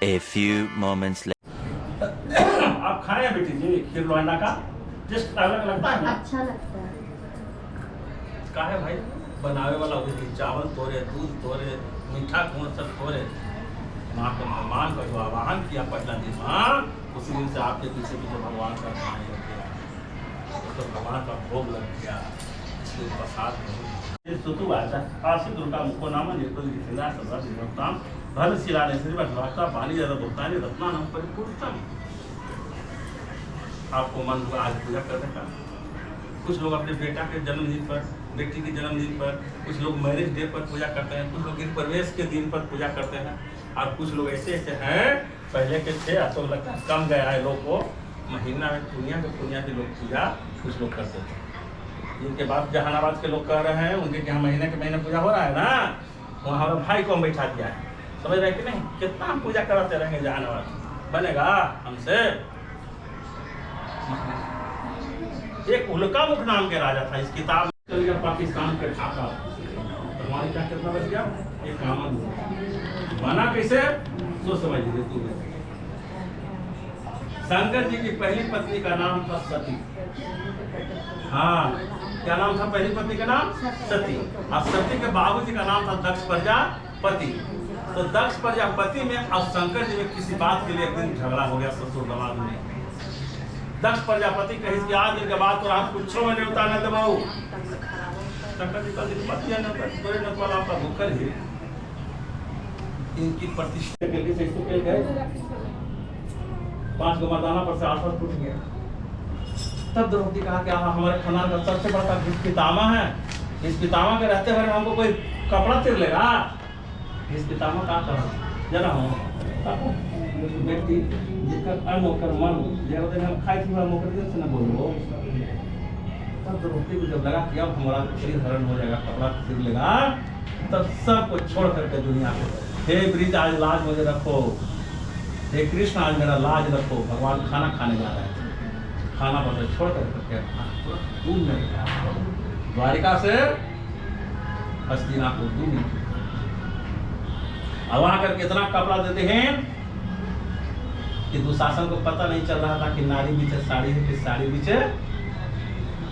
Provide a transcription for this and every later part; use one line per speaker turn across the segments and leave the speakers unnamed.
A few moments later.
आप खाए हैं बेटी जी खीर लोहांडा का टेस्ट अलग लगता है ना?
अच्छा लगता है।
का है भाई बनावे वाला होती चावल तोड़े दूध तोड़े मीठा कुआं सब तोड़े माँ के भगवान का जो आवाहन किया पहला दिन माँ उसी दिन से आपके पीछे पीछे भगवान का आवाहन लग गया तो भगवान का भोग लग गया इसलिए प्रसाद ये सुतु आता आशी दुर्गा मुको नाम निर्कुल जिंदा सदा दिवताम भल शिला ने श्री भगवाता बानी ज्यादा भुगतानी रत्ना नाम परिपूर्णतम आपको मन हुआ आज पूजा करने का कुछ लोग अपने बेटा के जन्मदिन पर बेटी के जन्मदिन पर कुछ लोग मैरिज डे पर पूजा करते हैं कुछ लोग गृह प्रवेश के दिन पर पूजा करते हैं और कुछ लोग ऐसे ऐसे हैं पहले के थे तो लगता है कम गया है लोग को महीना में पुनिया के लोग पूजा कुछ लोग करते थे जिनके बाद जहानाबाद के लोग कर रहे हैं उनके यहाँ महीने के महीने पूजा हो रहा है ना वहाँ हमारे भाई को हम बैठा दिया है समझ रहे कि नहीं कितना हम पूजा कराते रहेंगे जहानाबाद बनेगा हमसे एक उल्का मुख नाम के राजा था इस किताब में पाकिस्तान के ढाका हमारे क्या कितना बच गया एक कामन बना कैसे तो समझ लीजिए तू शंकर जी की पहली पत्नी का नाम था सती हाँ क्या नाम था पहली पत्नी का नाम सती और सती के बाबूजी का नाम था दक्ष प्रजापति तो दक्ष प्रजापति में और शंकर जी में किसी बात के लिए एक दिन झगड़ा हो गया ससुर दमाद में दक्ष प्रजापति कही कि आज दिन के बाद तो आप कुछ में नहीं उतारना दबाऊ शंकर जी का पति है आपका भूखल है इनकी प्रतिष्ठा के लिए कैसे किए गए 5 गो मर्दाना पर से आसपास टूट गया तब द्रौपदी कहा कि हमारे खानदान का सबसे बड़ा पितामह है इस पितामह के रहते हुए हमको कोई कपड़ा तिर लेगा इस पितामह का कहा जरा हो व्यक्ति जिसका अन्न होकर मन जब हम खाए थी मोकर से न बोलो तब द्रौपदी को जब लगा कि अब हमारा शरीर हरण हो जाएगा कपड़ा सिर लेगा तब सबको छोड़ करके दुनिया को हे ब्रिज आज लाज मुझे रखो हे कृष्ण आज मेरा लाज रखो भगवान खाना खाने जा रहे हैं खाना बस छोड़ करके दूध में द्वारिका से हस्तिनापुर दूध अब आकर कितना कपड़ा देते हैं कि दुशासन को पता नहीं चल रहा था कि नारी पीछे साड़ी है कि साड़ी पीछे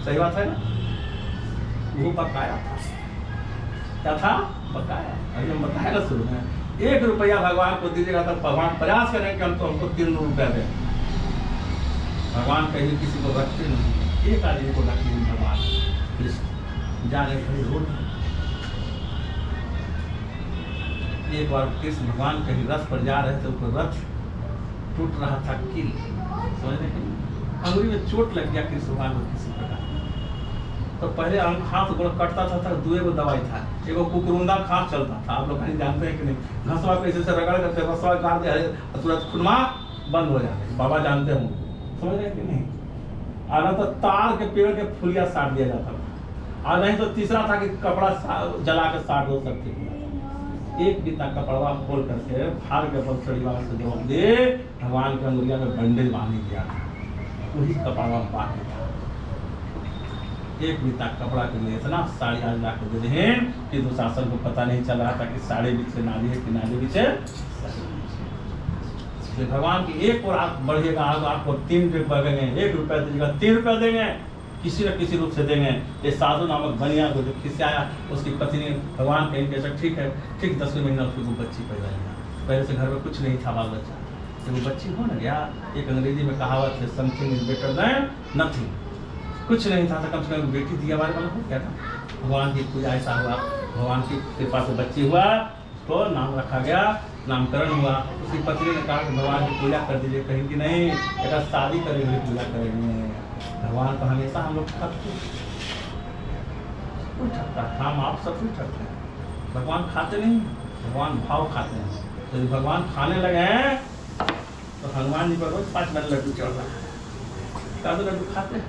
सही बात है ना वो पकाया था क्या था पकाया अभी हम बताया ना शुरू में 1 रुपया भगवान को दीजिएगा तो भगवान प्रयास करें कि हम तो हमको 3 रुपया दें भगवान कहीं किसी को रखते नहीं एक आदमी को रखते नहीं भगवान कृष्ण जा रहे कहीं रोड एक बार कृष्ण भगवान कहीं रथ पर जा रहे थे ऊपर रथ टूट रहा था कील समझ रहे अंगुली में चोट लग गया कृष्ण भगवान को किसी प्रकार तो पहले हाथ गोड़ कटता था दुए को दवाई था एगो कुकरुंदा खांस चलता था आप लोग कहीं जानते हैं कि नहीं घसवा पे ऐसे रगड़ करते घसवा काट दिया तुरंत खुरमा बंद हो जाते बाबा जानते हों समझ रहे कि नहीं आना तो तार के पेड़ के फुलिया साट दिया जाता था और नहीं तो तीसरा था कि कपड़ा जला के साट दो सकते एक बीता कपड़वा खोल करके फाड़ के बलसड़ीवा से दे भगवान के अंगुलिया में बंडल बांध दिया वही कपड़वा बाकी था एक बीता कपड़ा के लिए इतना साड़ी आज ला कर दे हैं कि दुशासन को पता नहीं चल रहा था कि साड़ी पीछे नाली है कि नाली पीछे भगवान की एक और आप बढ़िएगा आपको 3 रुपये देंगे 1 रुपया दीजिएगा 3 रुपया देंगे किसी न किसी रूप से देंगे ये साधु नामक बनिया को जो खिस्साया उसकी पत्नी भगवान कहीं कैसा ठीक है ठीक 10वें महीना उसकी वो बच्ची पैदा हुआ पहले से घर में कुछ नहीं था बाल बच्चा जब वो बच्ची हो ना गया एक अंग्रेजी में कहावत है something is better than nothing कुछ नहीं था तो कम से कम बेटी दिया वाले वाला हो गया था भगवान की पूजा ऐसा हुआ भगवान की कृपा से बच्ची हुआ उसको नाम रखा गया नामकरण हुआ उसकी पत्नी ने कहा कि भगवान की पूजा कर दीजिए कहीं कि नहीं अगर शादी करेंगे पूजा करेंगे भगवान को हमेशा हम लोग ठगते कोई ठगता हम आप सब कोई ठगते हैं भगवान खाते नहीं भगवान भाव खाते हैं तो यदि भगवान खाने लगे हैं तो हनुमान जी पर रोज 5 बार लड्डू चढ़ रहा है क्या तो लड्डू खाते हैं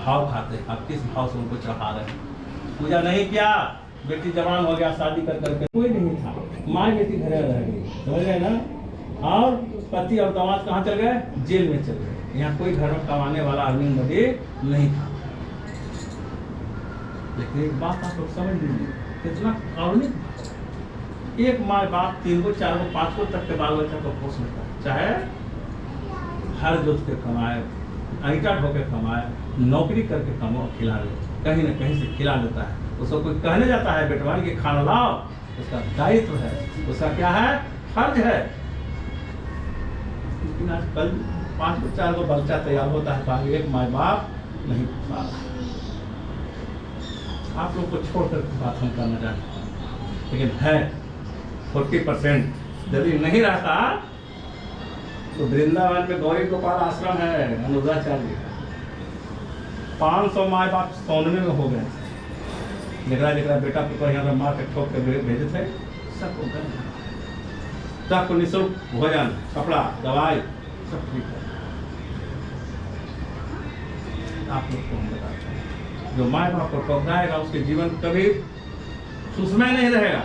भाव खाते हैं आप किस भाव से उनको चढ़ा रहे हैं पूजा नहीं किया बेटी जवान हो गया शादी कर करके कोई नहीं था माँ बेटी घर रह गई समझ गए ना और पति और दामाद कहाँ चल गए जेल में चल गए यहाँ कोई घर में कमाने वाला आदमी नदी नहीं था लेकिन एक बात आप लोग समझ लीजिए कितना कारुणिक एक माँ बाप 3 को 4 को 5 को तक के बाल बच्चा को पोष लेता है, चाहे हर जोत के कमाए, ऐंठा ढोके कमाए, नौकरी करके कमाओ, खिला दे, कहीं ना कहीं से खिला देता है। उसको कोई कहने जाता है बेटवान के खाना लाओ, उसका दायित्व है, उसका क्या है, फर्ज है। लेकिन आजकल 5 को 4 को बच्चा तैयार होता है, बाकी एक माँ बाप नहीं पा रहा। आप लोग को छोड़कर बात हम करना चाहते हैं, लेकिन है 40%। यदि नहीं रहता तो वृंदावन में गौरी गोपाल आश्रम है अनुराचार्य, 500 माँ बाप 91 में हो गए। जरा बेटा पुत्र यहाँ मार के ठोक के भेजे थे, सबको गए, सबको निःशुल्क भोजन, कपड़ा, दवाई सब ठीक है। आप लोग को हम बताते हैं, जो माँ बाप को ठोकराएगा उसके जीवन कभी सुखमय नहीं रहेगा।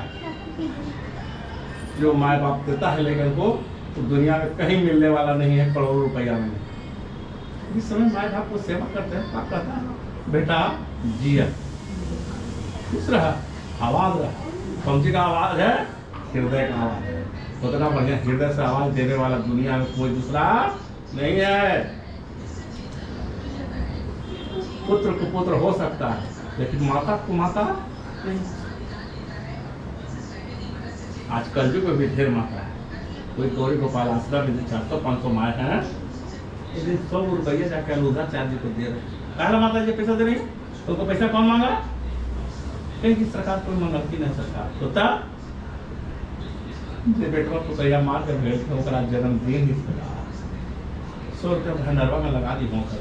जो माँ बाप देता है लेकिन वो तो दुनिया में कहीं मिलने वाला नहीं है, करोड़ों रुपया में। इस समय माँ बाप को सेवा करते हैं, क्या कहता है, बेटा जिया, खुश रहा, आवाज रहा। कौन सी का आवाज है, हृदय का आवाज है। उतना बढ़िया हृदय से आवाज देने वाला दुनिया में कोई दूसरा नहीं है। पुत्र को पुत्र हो सकता है, लेकिन माता को माता नहीं। आज कलयुग में भी ढेर माता है। कोई गौरी गोपाल आश्रम में 400-500 माए हैं, एक दिन 100 रुपया जाकर अनुराचार्य को दे रहे। कहला माता जी पैसा दे रही, तो उनको पैसा कौन मांगा? कहीं की सरकार कोई मंगलती नहीं, सरकार होता बेटवा को तैयार मार कर भेज के ओकरा जन्मदिन ही 100 रुपया भंडारवा में लगा दी हो कर।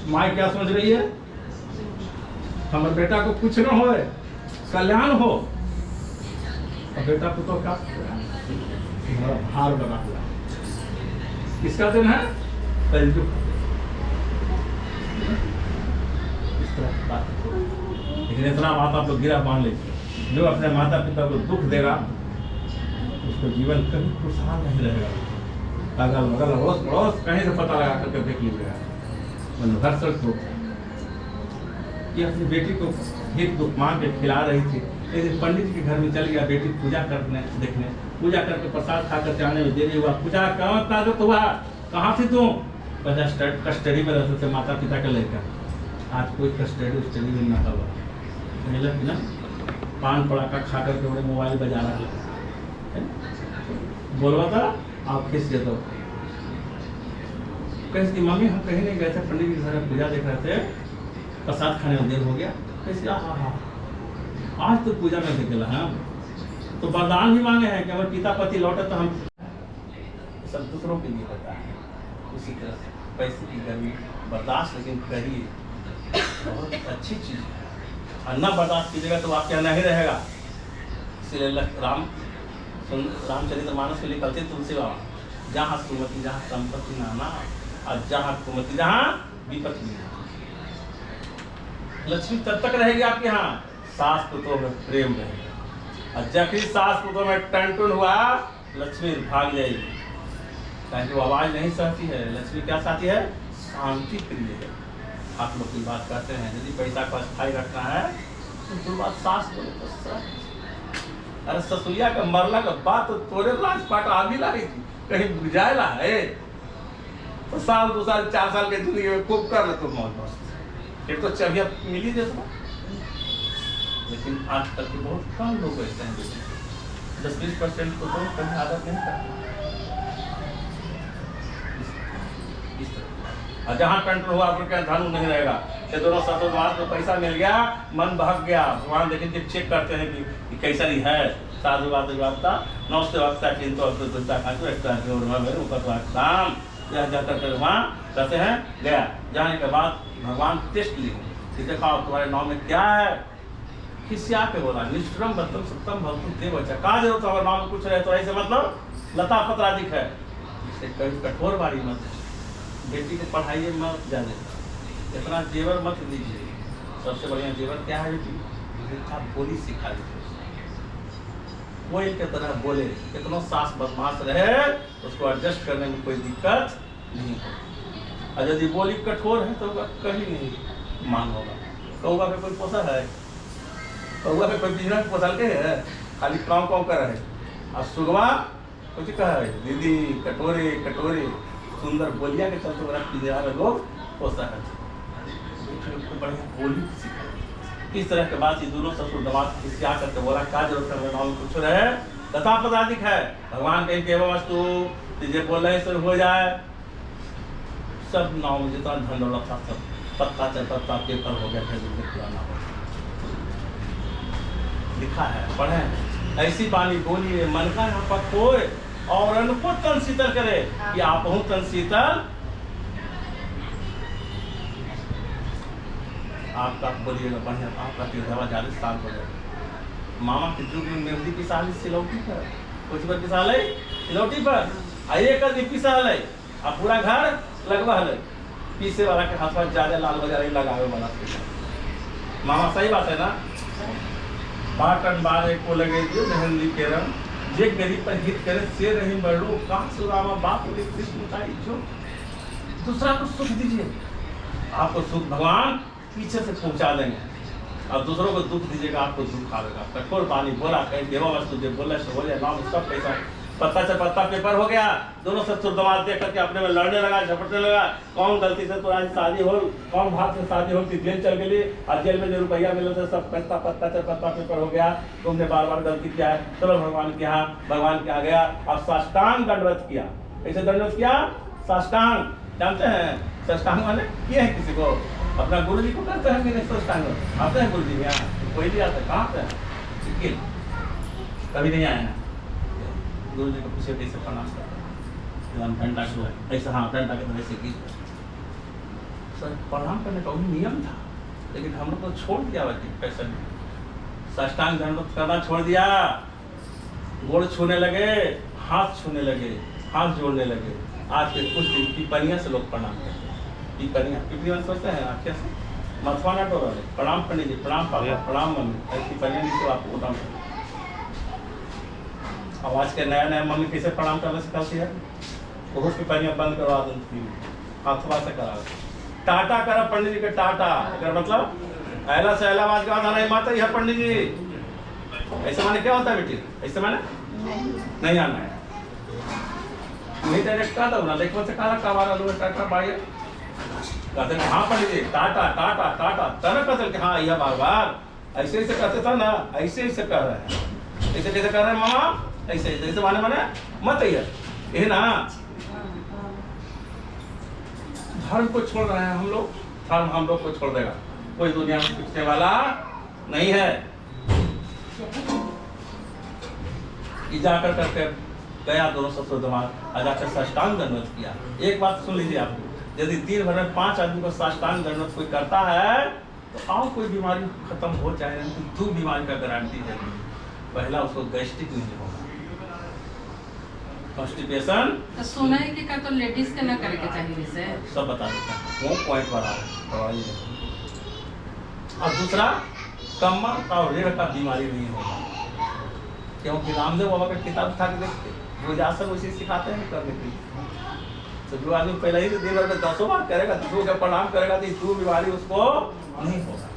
माँ क्या सोच रही है, हमारे बेटा को कुछ न हो, कल्याण हो, और बेटा को तो क्या भार बना हुआ। किसका दिन है, कलयुग। इस तरह की बात, लेकिन इतना बात आप लोग गिरा मान लीजिए, जो अपने माता पिता को दुख देगा उसका जीवन कभी खुशहाल नहीं रहेगा। अगल बगल अड़ोस पड़ोस कहीं से पता लगा करके देख लीजिएगा, हर सड़क को कि अपनी बेटी को एक दुख मांग के खिला रही थी। एक दिन पंडित जी के घर में चल गया, बेटी पूजा करने देखने, पूजा करके प्रसाद खा कर जाने में देरी हुआ। पूजा कहाँ ताकत हुआ, कहाँ थी तुम? कस्टडी में रहते थे माता पिता के लेकर। आज कोई कस्टडी में ना हुआ, समझ कि ना, पान पड़ाका खा करके बड़े मोबाइल बजा रहा है, बोलवा था आप खिस गए। तो कैसे मम्मी हम कहीं नहीं गए थे, पंडित जी के घर में पूजा देख रहे थे, प्रसाद खाने में देर हो गया। कैसे हाँ आज तो पूजा में निकला है, तो वरदान भी मांगे हैं कि अगर पिता पति लौटे तो हम सब दूसरों के लिए होता है। उसी तरह से पैसे की गर्मी बर्दाश्त लेकिन करिए, बहुत अच्छी चीज़ है। और न बर्दाश्त कीजिएगा तो वाक्य नहीं रहेगा। इसलिए रामचरित्र मानस के लिए कहते तुलसी बाबा, जहाँ सुमति जहाँ संपत्ति नाना, और जहाँ कुमति जहाँ विपत्ति नाना। लक्ष्मी तब तक रहेगी आपके यहाँ, सास पुतों में प्रेम रहेगा। और जब भी सास पुतों में टन हुआ, लक्ष्मी भाग जाएगी। ताकि वो आवाज नहीं सहती है। लक्ष्मी क्या चाहती है, शांति प्रिय है। आप लोग की बात करते हैं, यदि पैसा को अस्थायी रखना है तो बात सास बोले तो अरे ससुरिया का मरला का बात तो तोरे राजपाट आगे ला रही थी, कहीं बुझाएला है तो साल 2 साल 4 साल के जिंदगी में खूब कर ले तो मौज मस्त। एक तो चबिया मिली दे तो, लेकिन आज तक के बहुत कम लोग ऐसे हैं, 10-20% को तो कभी आदत नहीं करते। और जहाँ कंट्रोल हुआ फिर क्या धन नहीं रहेगा। ये दोनों ससुरवास को पैसा मिल गया, मन बहक गया। भगवान देखें कि चेक करते हैं कि कैसा ही है। साधु वाता नौस्ते वक्ता चिंतो काम यह जाकर वहाँ कहते हैं गया। जाने के बाद भगवान टेस्ट लिए कि दिखाओ तुम्हारे नाम में क्या है। किसी आके बोला निष्ठुरम बतम सत्यम भक्तुम ते बचा कहा दे तो नाम में कुछ रहे तो ऐसे मतलब लता पत्राधिक है। इससे कभी कठोर वाली मत है। बेटी को पढ़ाइए मत जाने, इतना जेवर मत लीजिए। सबसे बढ़िया जेवर क्या है बेटी, आप बोली सिखा दीजिए। कोयल के तरह बोले, कितना सास बदमाश रहे उसको एडजस्ट करने में कोई दिक्कत नहीं हो। और यदि बोली कठोर है तो कहीं नहीं मान होगा। कौवा पे कोई पोसा है, कौआ पे कोई बिजनेस पोसल के है, खाली काम काम कर रहे। और सुगवा कुछ कह रहे, दीदी कटोरे कटोरे सुंदर बोलिया के चलते बड़ा पिंजरा में लोग पोसा है। बढ़िया बोली इस तरह के बात ये दोनों ससुर दमाद क्या करते बोला क्या जरूरत है नाम कुछ रहे तथा पदाधिक है भगवान कहीं के वस्तु तुझे बोल रहे सब हो जाए। सब नाव में जितना धन दौलत था सब पत्ता चल पत्ता पेपर हो गया पुराना हो लिखा है पढ़े। ऐसी बानी बोलिए मन का यहाँ पर खोए और उनको तन शीतल करे कि आप हूँ तन शीतल। आपका बोलिएगा बढ़िया आपका तिरवा 40 साल हो जाए। मामा के जुग में मेहंदी पिसा ली सिलौटी पर कुछ पर पिसा ले सिलौटी पर आइए कर पिसा ले अब पूरा घर लगवा ले पीसे वाला के हाथ में ज्यादा लाल हो जाए लगावे वाला। मामा सही बात है ना। बाटन बारे को लगे जो मेहंदी के रंग जे गरीब पर हित करे से रही बड़ो कहाँ सुरामा बाप रे कृष्ण का जो दूसरा को सुख दीजिए आपको सुख भगवान पीछे से पहुंचा देंगे और दूसरों को दुख दीजिएगा आपको दुख आएगा। कठोर पानी बोला कहीं देवा वस्तु जो बोले सो बोले नाम सब पैसा पत्ता से पत्ता पेपर हो गया। दोनों ससुर दमाद देख करके अपने में लड़ने लगा झपटने लगा। कौन गलती से तुम्हारी शादी हो कौन भाग से शादी हो कि जेल चल गई और जेल में जो रुपया मिला था सब पत्ता पत्ता से पत्ता पेपर हो गया। तुमने बार बार गलती किया है चलो भगवान के यहाँ भगवान के आ गया और साष्टांग दंडवत किया। कैसे दंडवत किया साष्टांग जानते हैं साष्टांग माने किए हैं किसी को अपना गुरु जी को करते हैं मेरे साष्टांग आते हैं गुरु जी यहाँ कोई भी आता है कहाँ से कभी नहीं आए हैं। गुरु जी को पूछे कैसे प्रणाम करते हैं डंडा के ऐसे हाँ डंडा के तरह से गीत सर प्रणाम करने का वही नियम था लेकिन हम लोग को छोड़ दिया वही पैसा साष्टांग दंडवत करना छोड़ दिया। गोड़ छूने लगे हाथ छूने लगे हाथ जोड़ने लगे। आज के कुछ दिन पिपरिया से लोग प्रणाम करते हैं पिपरिया सोचते हैं आप कैसे मथुआ ना टोरा प्रणाम करने जी प्रणाम पापा प्रणाम मम्मी पिपरिया नहीं तो आपको प्रणाम करें। अब आज के नया नया मम्मी कैसे प्रणाम करना सिखाती है वो पिपरिया बंद करवा देती हाथवा से करा टाटा करा पंडित जी के टाटा अगर मतलब ऐला से ऐला आवाज के बाद आना माता यह पंडित जी ऐसे माने क्या होता है बेटी ऐसे माने नहीं आना है नहीं डायरेक्ट कहा था ना देखो से कहा कबारा लो टाटा बाई कहते हैं हाँ पंडित जी टाटा टाटा टाटा तब कहते कि हाँ यह बार बार ऐसे ऐसे कहते था ना ऐसे ऐसे कह रहे हैं ऐसे कैसे कह रहे हैं मामा ऐसे ऐसे माने माने मत ये ना धर्म को छोड़ रहे हैं हम लोग धर्म हम लोग को छोड़ देगा कोई दुनिया में पूछने वाला नहीं है। जाकर करके गया दोनों ससुर दमाद जाकर साष्टांग दंडवत किया। एक बात सुन लीजिए आप यदि दिन भर में 5 आदमी को साष्टांग दंडवत कोई करता है तो आओ कोई बीमारी खत्म हो जाए नहीं 2 बीमारी का गारंटी है। पहला उसको गैस्ट्रिक नहीं होगा कॉन्स्टिपेशन
तो सुना है कि का तो लेडीज के ना करे के चाहिए से
सब बता देता है वो पॉइंट पर आ रहा है। और दूसरा कमर और रीढ़ का बीमारी नहीं होगा क्योंकि रामदेव बाबा का किताब उठा के देखते रोजासन उसी सिखाते हैं करने के लिए। तो जो आदमी पहले ही दिन भर में 10 बार करेगा 2 का प्रणाम करेगा तो 2 बीमारी उसको नहीं होगा।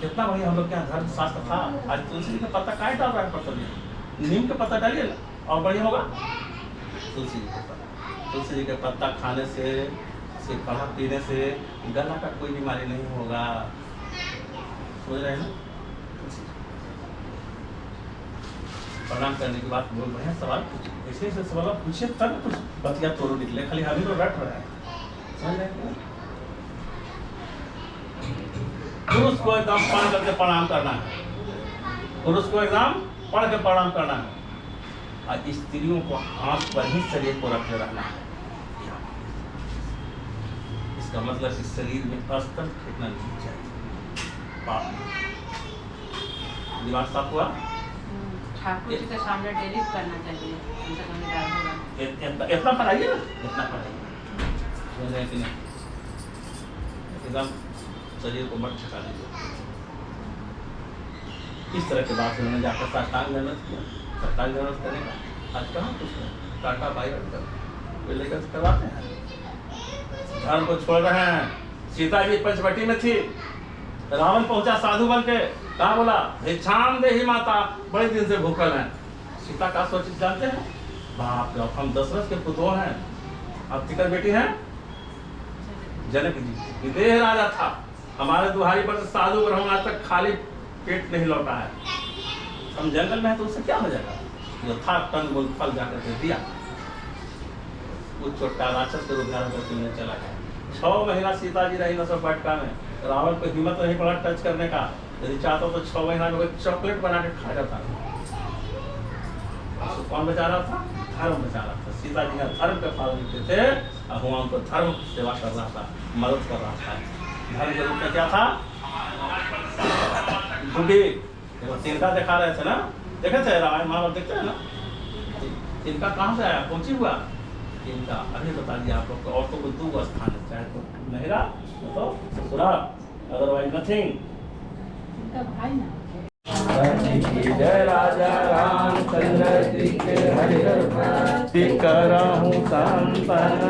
कितना बढ़िया हम लोग क्या धर्म शास्त्र था। आज तुलसी जी का पत्ता काहे डाल रहा है पर नीम का पत्ता डालिए ना और बढ़िया होगा। तुलसी जी का पत्ता खाने से काढ़ा पीने से गला का कोई बीमारी नहीं होगा। समझ रहे हैं ना। प्रणाम करने के बाद बहुत बढ़िया सवाल पूछे ऐसे ऐसे सवाल पूछे तब कुछ बतिया तोड़ो निकले खाली हम ही तो रट रहे हैं। समझ रहे हैं पुरुष को एकदम पढ़ करके प्रणाम करना है पुरुष को एकदम पढ़ के प्रणाम करना है और स्त्रियों को हाथ पर ही शरीर को रखे रहना है। इसका मतलब इस शरीर में अस्तर फेंकना नहीं चाहिए। दिमाग साफ हुआ।
ठाकुर जी के सामने डेली करना चाहिए
इतना पढ़ाइए ना इतना पढ़ाइए समझ रहे कि नहीं एकदम शरीर को मत छका दीजिए। इस तरह के बात उन्होंने जाकर साष्टांग दंडवत किया। साष्टांग दंडवत करने का आज कहाँ कुछ टाटा बाई कोई लेकर करवाते हैं। धर्म को छोड़ रहे हैं। सीता जी पंचवटी में थी रावण पहुंचा साधु बन के, कहा बोला भिक्षाम देहि माता, बड़े दिन से भूखल हैं। सीता का सोची जानते हैं? बाप रे, हम दशरथ के पुत्र हैं, अब किकर बेटी हैं जनक जी। विदेह राजा था, हमारे दुहारी पर साधु ब्राह्मण आज तक खाली पेट नहीं लौटा है। हम जंगल में है तो उससे क्या हो जाएगा? जो था टन बोल फल जाकर के दिया, वो छोटा राक्षस के रूप धारण करके उन्हें चला गया। 6 महीना सीता जी रही नसर वाटिका में। रावण को हिम्मत नहीं पड़ा टच करने का, यदि चाहता तो 6 महीना में कोई चॉकलेट बना के खा जाता था। कौन बचा रहा था? धर्म बचा रहा था। सीता जी का धर्म पे पालन करते थे और भगवान को धर्म की सेवा कर रहा था, मदद कर रहा था। धर्म के रूप में क्या था? बुढ़ी तिनका दिखा रहे थे ना, देखे थे रामायण महाभारत देखते हैं ना, तिनका कहाँ से आया, कौन सी हुआ तिनका? अभी बता दिया आप लोग को। औरतों को 2 स्थान है, चाहे तो महिला तो ससुराल, अदरवाइज नथिंग।
इनका भाई ना
जय राजा रामचंद्र जी के हरिहर भक्ति करहूं संतन,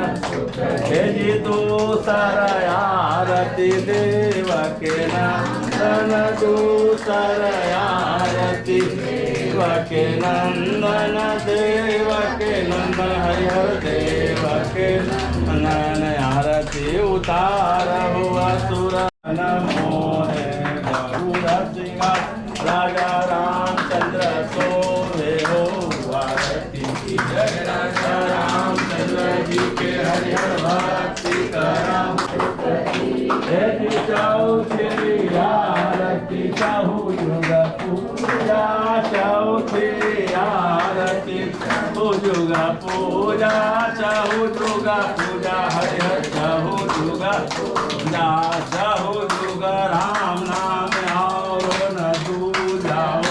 हे जी दूसर आरती देव के नंदन, दूसर आरती देव के नंदन, देव के नंदन, हरिहर देव के नंदन, आरती उतार हुआ सुर नमो है गरुड़ सिंह राजा रामचंद्र सोवे हो, आरती की जय राजा रामचंद्र जी के हरिहर भक्ति करहूं। चौथी आरती चाहू युग पूजा, चौथी आरती युग पूजा, चाहू युग पूजा, हरिहर चाहू युग पूजा, चाहू युग राम नाम और न दूजाओ,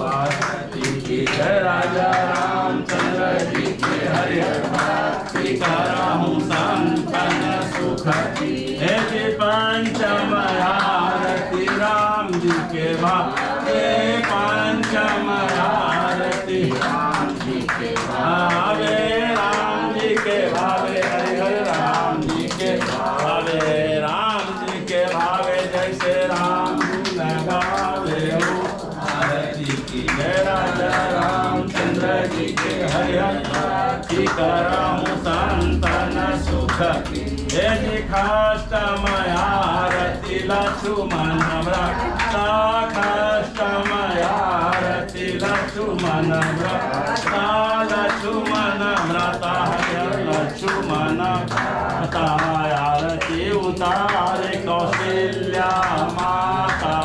आरती की जय राजा रामचंद्र जी के हरिहर भक्ति करहूं संतन सुख। हे जी पंचम आरती राम जी के भावे, पंचम आरती राम जी के भावे, राम जी के भावे, हरिहर राम जी के भावे, राम जी के भावे, जैसे राम जी लगावे हो, आरती की जय राजा रामचंद्र जी के हरिहर भक्ति करहूं संतन सुख। हे जी खाष्टम आरती लक्ष्मण व्रता, खाष्टम आरती लक्ष्मण व्रता, लक्ष्मण व्रता, हरिहर लक्ष्मण व्रता, आरती उतारे कौशल्या माता,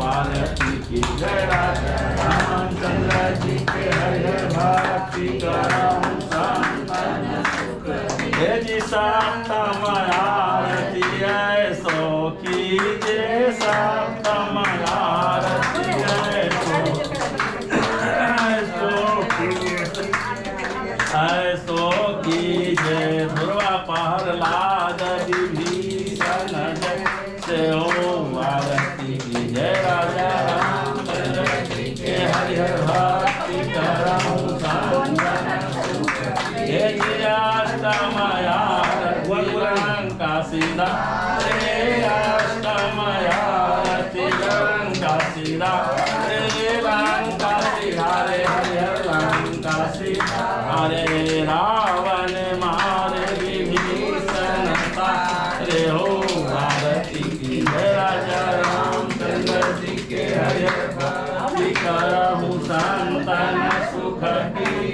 आरती की जय राजा रामचंद्र जी के हरिहर भक्ति करहूं संतन सुख। हे जी सप्तम आरती ऐसो कीजिए, सप्तम आरती ऐसो कीजिए, ध्रुवा प्रहलाद विभीषण जैसे हो, आरती की जय राजा रामचंद्र जी के हरिहर भक्ति करहूं संतन सुख। हे जी अष्टम आरती लंका सीता, रे अष्टम आरती लंका सीता, रे लंका सीता, रे हरिहर लंका सीता, हरे रावण मारे विभीषण रे हो, आरती की जय राजा रामचंद्र जी के हरिहर भक्ति करहूं संतन सुख।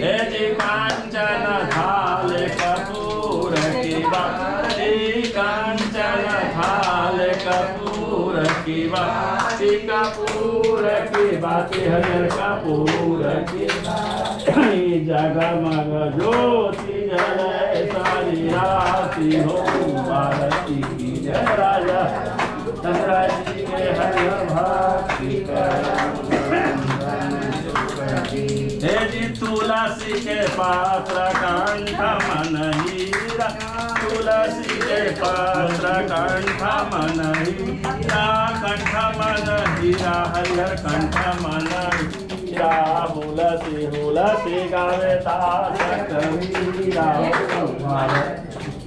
हे जी कांचन थाल कपूर की बाती, कांचन थाल कपूर की बाती, कपूर की बाती, हरिहर कपूर की बाती, जगमग ज्योति जले सारी राती हो, आरती की जय राजा चंद्र जी के हरिहर भक्ति करहूं। हे जी तुलसी के पात्र कंठ मन हीरा, तुलसी के पात्र कंठ मन हीरा, कंठ मन हीरा, हरिहर कंठ मन हीरा, हुलसी हुलसी गावे दास कबीरा,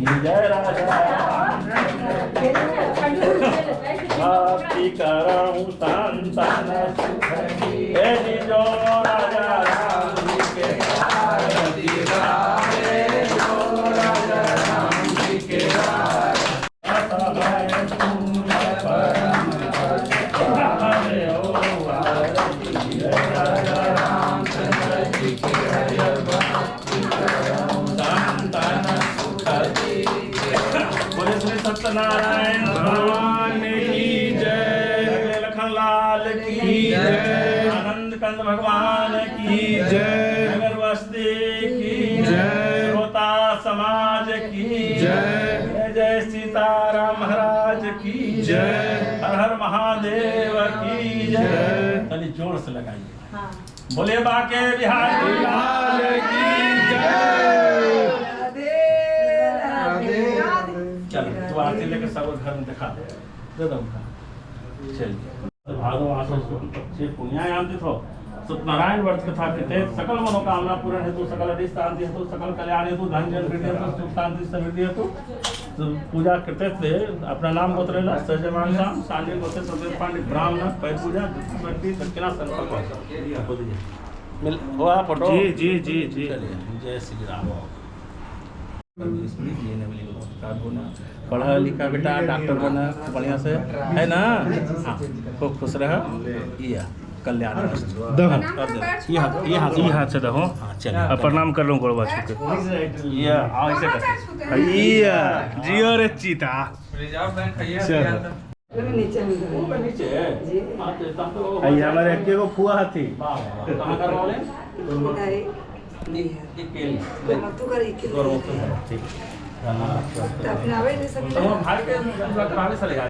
की जय राजा भक्ति करऊं संतन सुख की हे जो राजा राम जी के आरती गावे जो राजा राम जी के सत्यनारायण भगवान की जय, लखनलाल की जय, आनंद कंद भगवान की जय, नगर बस्ती की जय, श्रोता समाज की जय, जय जय सीताराम महाराज की जय, हर हर महादेव की जय। चलिए जोर से लगाइए। बोले बाके बिहारी लाल की जय। चलो तो आरती लेकर सब घर में दिखा दे दो। चलिए भादो आसो से पुण्यायाम तिथो सत्यनारायण व्रत कथा कृते सकल मनोकामना पूर्ण हेतु सकल अभीष्ट शांति हेतु सकल कल्याण हेतु धन जन वृद्धि हेतु सुख शांति समृद्धि हेतु तो पूजा करते थे। अपना नाम गोत्रेला सहजमान नाम सांडे गोत्र सदैव पांडे ब्राह्मण पै पूजा स्मृति दक्षिणा संकल्प मिल हुआ फोटो। जी जी जी जी जय श्री राम। पढ़ा लिखा बेटा डॉक्टर बना बढ़िया से है ना। हाँ खूब खुश रह कल्याण ये हाथ से दहो। हाँ चलिए प्रणाम कर लूँ गोड़वा छू के। ये ऐसे कर जियो रे चीता नीचे हमारे एक फुआ थी कहाँ करवाले भाई के चलेगा